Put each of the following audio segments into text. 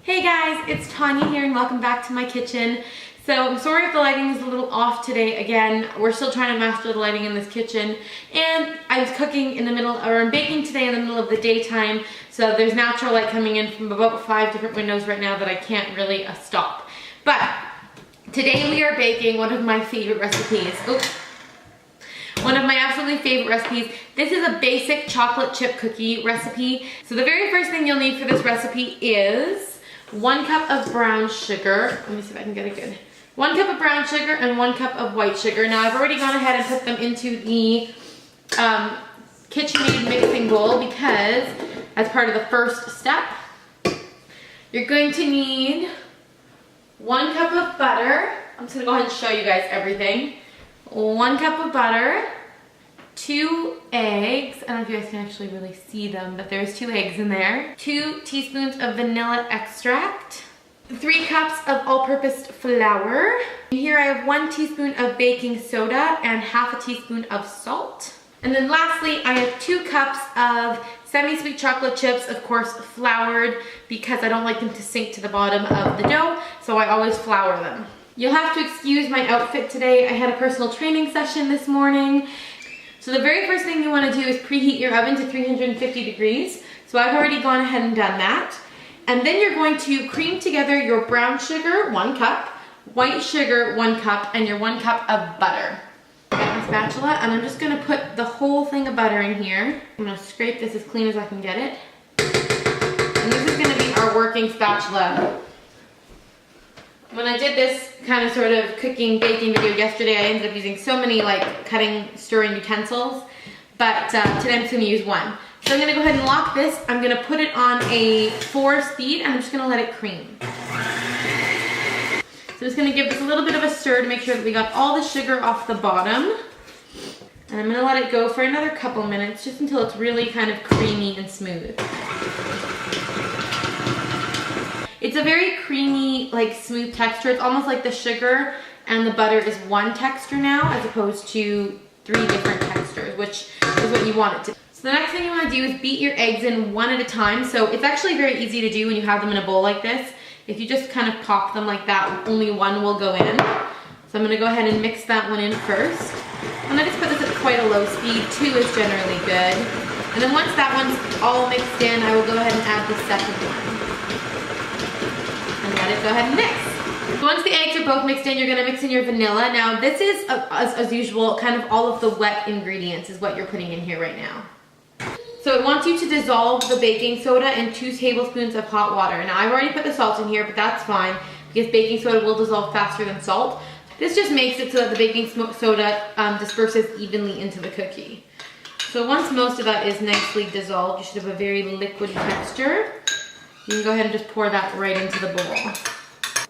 Hey guys, it's Tanya here and welcome back to my kitchen. So I'm sorry if the lighting is a little off today. Again, we're still trying to master the lighting in this kitchen. And I was cooking in the middle, or I'm baking today in the middle of the daytime. So there's natural light coming in from about 5 different windows right now that I can't really stop. But today we are baking one of my favorite recipes. One of my absolutely favorite recipes. This is a basic chocolate chip cookie recipe. So the very first thing you'll need for this recipe is 1 cup of brown sugar. Let me see if I can get it good. 1 cup of brown sugar and 1 cup of white sugar. Now I've already gone ahead and put them into the KitchenAid mixing bowl because as part of the first step, you're going to need 1 cup of butter. I'm just gonna go ahead and show you guys everything. 1 cup of butter, 2 eggs. I don't know if you guys can actually really see them, but there's 2 eggs in there. 2 teaspoons of vanilla extract. 3 cups of all-purpose flour. Here I have 1 teaspoon of baking soda and ½ a teaspoon of salt. And then lastly, I have 2 cups of semi-sweet chocolate chips, of course floured, because I don't like them to sink to the bottom of the dough, so I always flour them. You'll have to excuse my outfit today. I had a personal training session this morning. So the very first thing you want to do is preheat your oven to 350 degrees. So I've already gone ahead and done that. And then you're going to cream together your brown sugar, 1 cup, white sugar, 1 cup, and your 1 cup of butter. I got my spatula, and I'm just gonna put the whole thing of butter in here. I'm gonna scrape this as clean as I can get it. And this is gonna be our working spatula. When I did this kind of sort of cooking, baking video yesterday, I ended up using so many like cutting, stirring utensils, but today I'm just gonna use 1. So I'm gonna go ahead and lock this. I'm gonna put it on a 4 speed and I'm just gonna let it cream. So I'm just gonna give this a little bit of a stir to make sure that we got all the sugar off the bottom. And I'm gonna let it go for another couple minutes just until it's really kind of creamy and smooth. It's a very creamy, like smooth texture. It's almost like the sugar and the butter is one texture now as opposed to 3 different textures, which is what you want it to. So the next thing you want to do is beat your eggs in 1 at a time. So it's actually very easy to do when you have them in a bowl like this. If you just kind of pop them like that, only 1 will go in. So I'm going to go ahead and mix that one in first. And I just put this at quite a low speed. 2 is generally good. And then once that one's all mixed in, I will go ahead and add the second one. And let it go ahead and mix. So once the eggs are both mixed in, you're gonna mix in your vanilla. Now this is, as usual, kind of all of the wet ingredients is what you're putting in here right now. So it wants you to dissolve the baking soda in 2 tablespoons of hot water. Now I've already put the salt in here, but that's fine because baking soda will dissolve faster than salt. This just makes it so that the baking soda disperses evenly into the cookie. So once most of that is nicely dissolved, you should have a very liquidy texture. You can go ahead and just pour that right into the bowl.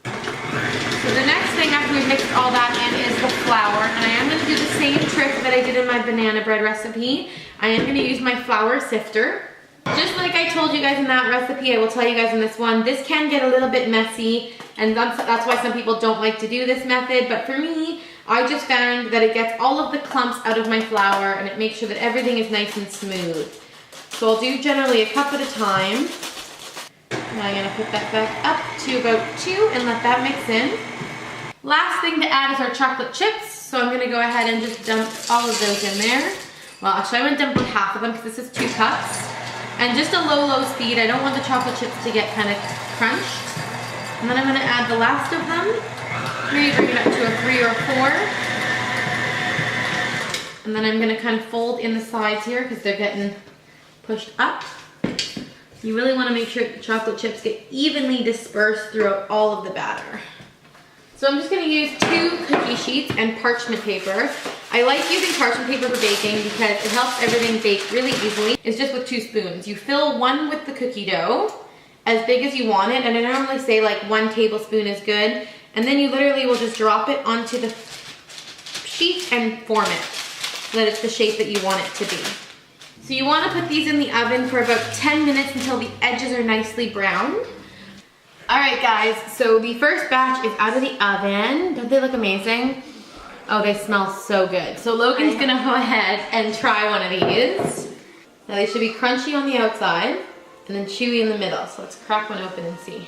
So the next thing after we've mixed all that in is the flour. And I am going to do the same trick that I did in my banana bread recipe. I am going to use my flour sifter. Just like I told you guys in that recipe, I will tell you guys in this one, this can get a little bit messy. And that's why some people don't like to do this method. But for me, I just found that it gets all of the clumps out of my flour and it makes sure that everything is nice and smooth. So I'll do generally a cup at a time. Now I'm going to put that back up to about 2 and let that mix in. Last thing to add is our chocolate chips. So I'm going to go ahead and just dump all of those in there. Well, actually I'm going to dump about half of them because this is 2 cups. And just a low speed. I don't want the chocolate chips to get kind of crunched. And then I'm going to add the last of them. Maybe bring it up to a 3 or 4. And then I'm going to kind of fold in the sides here because they're getting pushed up. You really want to make sure the chocolate chips get evenly dispersed throughout all of the batter. So I'm just going to use 2 cookie sheets and parchment paper. I like using parchment paper for baking because it helps everything bake really easily. It's just with 2 spoons. You fill 1 with the cookie dough, as big as you want it, and I normally say like 1 tablespoon is good. And then you literally will just drop it onto the sheet and form it so that it's the shape that you want it to be. So you want to put these in the oven for about 10 minutes until the edges are nicely browned. Alright guys, so the first batch is out of the oven. Don't they look amazing? Oh, they smell so good. So Logan's gonna go ahead and try one of these. Now they should be crunchy on the outside and then chewy in the middle. So let's crack one open and see.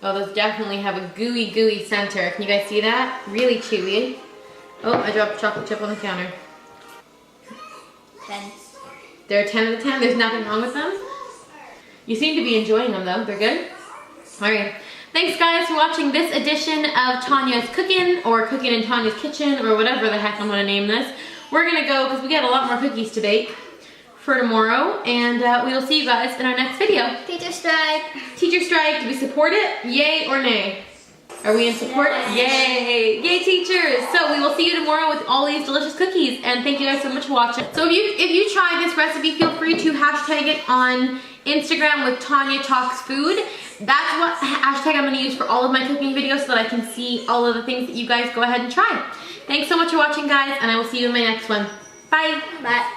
Oh, those definitely have a gooey center. Can you guys see that? Really chewy. Oh, I dropped a chocolate chip on the counter. 10. They're 10 out of 10. There's nothing wrong with them. You seem to be enjoying them though. They're good. All right. Thanks guys for watching this edition of Tanya's Cooking, or Cooking in Tanya's Kitchen, or whatever the heck I'm gonna name this. We're gonna go because we got a lot more cookies to bake for tomorrow, and we will see you guys in our next video. Teacher strike. Teacher strike. Do we support it? Yay or nay? Are we in support? Yay! Yay, teachers! So we will see you tomorrow with all these delicious cookies, and thank you guys so much for watching. So if you try this recipe, feel free to hashtag it on Instagram with Tanya Talks Food. That's what hashtag I'm going to use for all of my cooking videos so that I can see all of the things that you guys go ahead and try. Thanks so much for watching, guys, and I will see you in my next one. Bye! Bye.